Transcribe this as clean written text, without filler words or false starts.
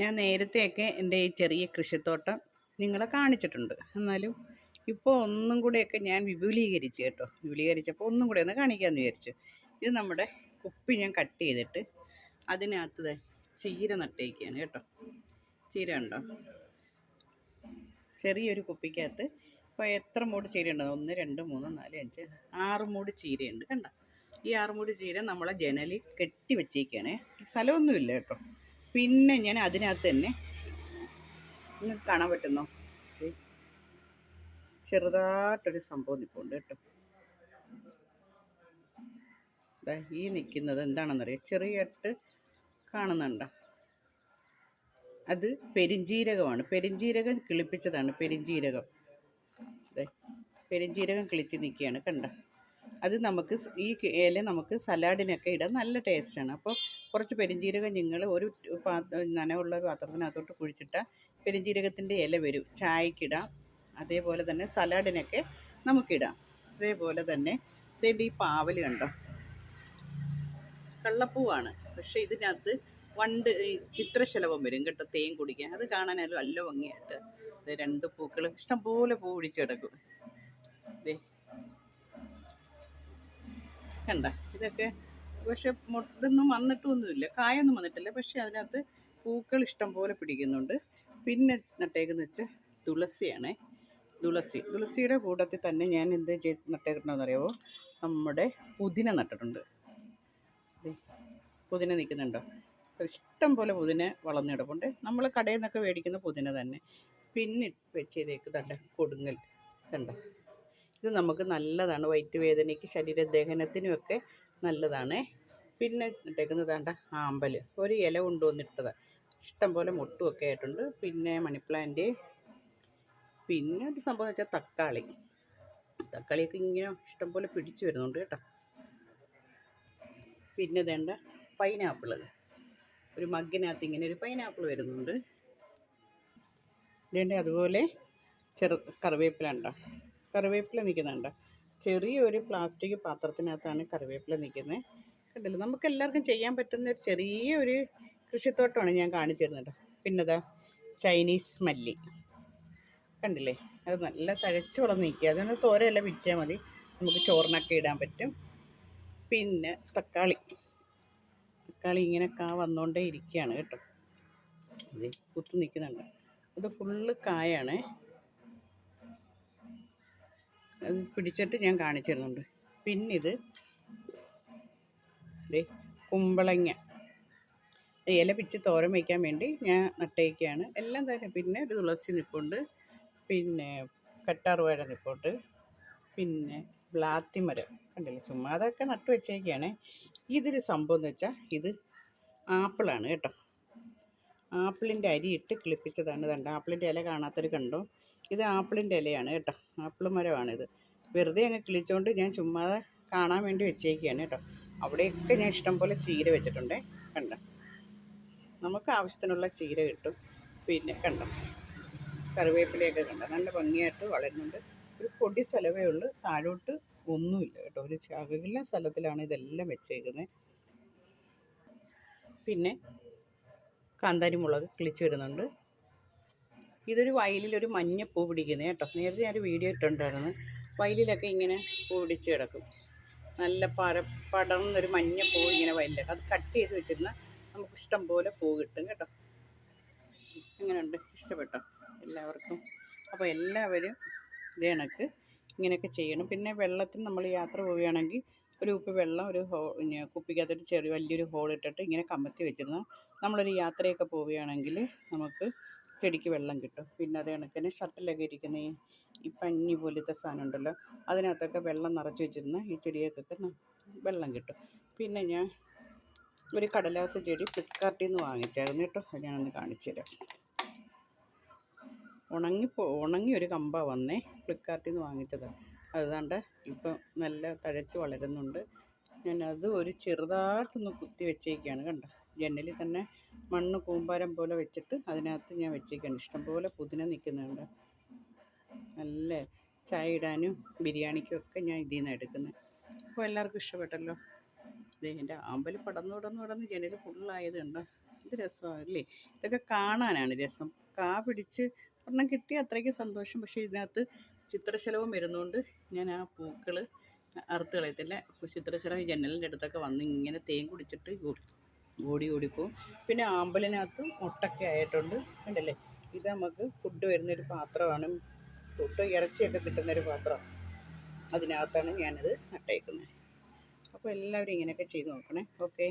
ഞാൻ നേരത്തെയൊക്കെ എൻ്റെ ഈ ചെറിയ കൃഷിത്തോട്ടം നിങ്ങളെ കാണിച്ചിട്ടുണ്ട്. എന്നാലും ഇപ്പോൾ ഒന്നും കൂടെയൊക്കെ ഞാൻ വിപുലീകരിച്ച് കേട്ടോ. വിപുലീകരിച്ചപ്പോൾ ഒന്നും കൂടെ ഒന്ന് കാണിക്കാമെന്ന് വിചാരിച്ചു. ഇത് നമ്മുടെ കുപ്പി ഞാൻ കട്ട് ചെയ്തിട്ട് അതിനകത്ത് ചീര നട്ടേക്കാണ് കേട്ടോ. ചീര ഉണ്ടോ? ചെറിയൊരു കുപ്പിക്കകത്ത് ഇപ്പോൾ എത്ര മൂട് ചീരയുണ്ട്? 1 2 3 4 5 6 മൂട് ചീരയുണ്ട് കണ്ട. ഈ 6 മൂട് ചീര നമ്മളെ ജനലിൽ കെട്ടി വെച്ചേക്കാണ്. സ്ഥലമൊന്നുമില്ല കേട്ടോ. പിന്നെ ഞാൻ അതിനകത്ത് തന്നെ നിങ്ങൾക്ക് കാണാൻ പറ്റുന്നോ, ചെറുതായിട്ടൊരു സംഭവം നിൽപ്പുണ്ട് കേട്ടോ. ഈ നിൽക്കുന്നത് എന്താണെന്നറിയാം, ചെറിയായിട്ട് കാണുന്നുണ്ടോ? അത് പെരിഞ്ജീരകമാണ്. പെരിഞ്ജീരകം കിളിപ്പിച്ചതാണ്. പെരിഞ്ജീരകം കിളിച്ച് നിൽക്കുകയാണ് കണ്ട. അത് നമുക്ക് ഈ ഇല നമുക്ക് സലാഡിനൊക്കെ ഇടാൻ നല്ല ടേസ്റ്റാണ്. അപ്പോൾ കുറച്ച് പെരിഞ്ജീരകം നിങ്ങൾ ഒരു നനവുള്ള പാത്രത്തിനകത്തോട്ട് കുഴിച്ചിട്ടാൽ പെരിഞ്ജീരകത്തിൻ്റെ ഇല വരും. ചായക്കിടാം, അതേപോലെ തന്നെ സലാഡിനൊക്കെ നമുക്കിടാം. അതേപോലെ തന്നെ ഈ പാവൽ കണ്ടോ, കള്ളപ്പൂവാണ്. പക്ഷേ ഇതിനകത്ത് ഈ ചിത്രശലഭം വരും കേട്ടോ, തേൻ കുടിക്കാൻ. അത് കാണാനായാലും നല്ല ഭംഗിയായിട്ട്. ഇത് 2 പൂക്കൾ ഇഷ്ടംപോലെ പൂ പിടിച്ച് കിടക്കും. കണ്ട, ഇതൊക്കെ പക്ഷെ ഇതൊന്നും വന്നിട്ടൊന്നുമില്ല, കായൊന്നും വന്നിട്ടില്ല. പക്ഷെ അതിനകത്ത് പൂക്കൾ ഇഷ്ടം പോലെ പിടിക്കുന്നുണ്ട്. പിന്നെ നട്ടേക്കെന്ന് വെച്ചാൽ തുളസിയാണേ. തുളസിയുടെ കൂട്ടത്തിൽ തന്നെ ഞാൻ എന്ത് നട്ടേക്കണമെന്നറിയാമോ? നമ്മുടെ പുതിന നട്ടിട്ടുണ്ട്. പുതിന നിൽക്കുന്നുണ്ടോ? ഇഷ്ടം പോലെ പുതിന വളർന്നു കിടപ്പുണ്ട്. നമ്മൾ കടയിൽ നിന്നൊക്കെ മേടിക്കുന്ന പുതിന തന്നെ. പിന്നെ വെച്ചതേക്ക് തണ്ട കൊടുങ്ങൽ കണ്ട. ഇത് നമുക്ക് നല്ലതാണ്, വയറ്റുവേദനയ്ക്ക് ശരീരദഹനത്തിനുമൊക്കെ നല്ലതാണ്. പിന്നെ ഇട്ടേക്കുന്നത് വേണ്ട ആമ്പൽ, ഒരു ഇല കൊണ്ടുവന്നിട്ടത്. ഇഷ്ടം പോലെ മുട്ടുമൊക്കെ ആയിട്ടുണ്ട്. പിന്നെ മണിപ്ലാന്റ്, പിന്നെ ഒരു സംഭവം വെച്ചാൽ തക്കാളിയൊക്കെ ഇങ്ങനെ ഇഷ്ടം പോലെ പിടിച്ചു വരുന്നുണ്ട് കേട്ടോ. പിന്നെ വേണ്ട പൈനാപ്പിൾ, ഒരു മഗ്ഗിനകത്ത് ഇങ്ങനെ ഒരു പൈനാപ്പിൾ വരുന്നുണ്ട്. വേണ്ട അതുപോലെ കറിവേപ്പില ഉണ്ടോ? കറിവേപ്പില നിൽക്കുന്നുണ്ട്. ചെറിയൊരു പ്ലാസ്റ്റിക് പാത്രത്തിനകത്താണ് കറിവേപ്പില നിൽക്കുന്നത്. കണ്ടില്ല, നമുക്ക് എല്ലാവർക്കും ചെയ്യാൻ പറ്റുന്ന ഒരു ചെറിയൊരു കൃഷിത്തോട്ടമാണ് ഞാൻ കാണിച്ചു തരുന്നത്. പിന്നെതാ ചൈനീസ് മല്ലി കണ്ടില്ലേ, അത് നല്ല തഴച്ച് വളർന്ന് നിൽക്കുക. അതൊന്ന് തോരയെല്ലാം വിറ്റാൽ മതി, നമുക്ക് ചോറിനൊക്കെ ഇടാൻ പറ്റും. പിന്നെ തക്കാളി ഇങ്ങനെ വന്നുകൊണ്ടേ ഇരിക്കുകയാണ് കേട്ടോ. ഇത് കുത്തു നിൽക്കുന്നുണ്ട്. ഇത് ഫുള്ള് കായാണ്. അത് പിടിച്ചിട്ട് ഞാൻ കാണിച്ചു തരുന്നുണ്ട്. പിന്നിത് കുമ്പളങ്ങ ഇല പിച്ച് തോരൻ വയ്ക്കാൻ വേണ്ടി ഞാൻ നട്ടേക്കാണ്. എല്ലാം തന്നെ. പിന്നെ ഒരു തുളസി നിൽപ്പുണ്ട്, പിന്നെ കറ്റാർവാഴ നിൽപ്പുണ്ട്, പിന്നെ ബ്ലാത്തിമരം കണ്ടില്ലേ, ചുമ്മാ അതൊക്കെ നട്ടു വെച്ചേക്കാണ്. ഇതൊരു സംഭവം എന്ന് വെച്ചാൽ ഇത് ആപ്പിളാണ് കേട്ടോ. ആപ്പിളിൻ്റെ അരിയിട്ട് കിളിപ്പിച്ചതാണ്. കണ്ട, ആപ്പിളിൻ്റെ ഇല കാണാത്തൊരു കണ്ടോ? ഇത് ആപ്പിളിൻ്റെ ഇലയാണ് കേട്ടോ. ആപ്പിൾ മരമാണിത്. വെറുതെ അങ്ങ് കിളിച്ചുകൊണ്ട് ഞാൻ ചുമ്മാ കാണാൻ വേണ്ടി വെച്ചേക്കാണ് കേട്ടോ. അവിടെയൊക്കെ ഞാൻ ഇഷ്ടം പോലെ ചീര വെച്ചിട്ടുണ്ട് കണ്ട. നമുക്ക് ആവശ്യത്തിനുള്ള ചീര കിട്ടും. പിന്നെ കണ്ടോ, കറിവേപ്പിലയൊക്കെ കണ്ട നല്ല ഭംഗിയായിട്ട് വളരുന്നുണ്ട്. ഒരു പൊടി സ്ഥലമേ ഉള്ളൂ, താഴോട്ട് ഒന്നുമില്ല കേട്ടോ. ഒരു ശകല സ്ഥലത്തിലാണ് ഇതെല്ലാം വെച്ചേക്കുന്നത്. പിന്നെ കാന്താരി മുളക് കിളിച്ച് വരുന്നുണ്ട്. ഇതൊരു വയലിലൊരു മഞ്ഞ പൂ പിടിക്കുന്നത് കേട്ടോ. നേരത്തെ ഞാനൊരു വീഡിയോ ഇട്ടിട്ടുണ്ടായിരുന്നു. വയലിലൊക്കെ ഇങ്ങനെ പൂ പിടിച്ച് കിടക്കും. നല്ല പടർന്നൊരു മഞ്ഞ പൂ ഇങ്ങനെ വയലിലൊക്കെ. അത് കട്ട് ചെയ്ത് വെച്ചിരുന്നാൽ നമുക്ക് ഇഷ്ടം പോലെ പൂ കിട്ടും കേട്ടോ. ഇങ്ങനെയുണ്ട്, ഇഷ്ടപ്പെട്ടോ എല്ലാവർക്കും? അപ്പോൾ എല്ലാവരും ഇതേ കണക്ക് ഇങ്ങനെയൊക്കെ ചെയ്യണം. പിന്നെ വെള്ളത്തിന് നമ്മൾ യാത്ര പോവുകയാണെങ്കിൽ ഒരു കുപ്പി വെള്ളം ഒരു കുപ്പിക്കകത്തൊരു വലിയൊരു ഹോൾ ഇട്ടിട്ട് ഇങ്ങനെ കമത്തി വെച്ചിരുന്നാൽ നമ്മളൊരു യാത്രയൊക്കെ പോവുകയാണെങ്കിൽ നമുക്ക് ചെടിക്ക് വെള്ളം കിട്ടും. പിന്നെ അതേ കണക്കിന് ഷട്ടിലൊക്കെ ഇരിക്കുന്ന ഈ പഞ്ഞി പോലത്തെ സാധനം ഉണ്ടല്ലോ, അതിനകത്തൊക്കെ വെള്ളം നിറച്ച് വെച്ചിരുന്നാൽ ഈ ചെടിയൊക്കെ വെള്ളം കിട്ടും. പിന്നെ ഞാൻ ഒരു കടലാസ് ചെടി ഫ്ലിപ്കാർട്ടിൽ നിന്ന് വാങ്ങിച്ചായിരുന്നു കേട്ടോ. അത് ഞാനൊന്ന് കാണിച്ചു തരാം. ഉണങ്ങി ഒരു കമ്പ വന്നേ, ഫ്ലിപ്കാർട്ടിൽ നിന്ന് വാങ്ങിച്ചതാണ്. അതുകൊണ്ട് ഇപ്പം നല്ല തഴച്ച് വളരുന്നുണ്ട്. ഞാനത് ഒരു ചെറുതായിട്ടൊന്ന് കുത്തി വെച്ചേക്കാണ് കണ്ട. ജനലിൽ തന്നെ മണ്ണ് കൂമ്പാരം പോലെ വെച്ചിട്ട് അതിനകത്ത് ഞാൻ വെച്ചേക്കാണ്. ഇഷ്ടംപോലെ പുതിന നിൽക്കുന്നുണ്ട്. നല്ല ചായ ഇടാനും ബിരിയാണിക്കും ഒക്കെ ഞാൻ ഇതിൽ നിന്ന് എടുക്കുന്നത്. അപ്പോൾ എല്ലാവർക്കും ഇഷ്ടപ്പെട്ടല്ലോ. ഇതിൻ്റെ ആമ്പൽ പടർന്ന് ജനൽ ഫുള്ളായത് കണ്ടോ. ഇത് രസമല്ലേ? ഇതൊക്കെ കാണാനാണ് രസം. കാ പിടിച്ച് ഒരെണ്ണം കിട്ടിയ അത്രയ്ക്ക് സന്തോഷം. പക്ഷേ ഇതിനകത്ത് ചിത്രശലഭം വരുന്നതുകൊണ്ട് ഞാൻ ആ പൂക്കൾ അറുത്ത് കളയത്തില്ല. ചിത്രശലഭം ജനലിൻ്റെ അടുത്തൊക്കെ വന്ന് ഇങ്ങനെ തേൻ കുടിച്ചിട്ട് ഓടി ഓടിപ്പോവും. പിന്നെ ആമ്പലിനകത്ത് മുട്ടൊക്കെ ആയിട്ടുണ്ട്, കണ്ടില്ലേ? ഇത് നമുക്ക് ഫുഡ് വരുന്നൊരു പാത്രമാണ്. ഫുഡ് ഇറച്ചിയൊക്കെ കിട്ടുന്നൊരു പാത്രം. അതിനകത്താണ് ഞാനത് നട്ടേക്കുന്നത്. അപ്പോൾ എല്ലാവരും ഇങ്ങനെയൊക്കെ ചെയ്ത് നോക്കണേ. ഓക്കെ.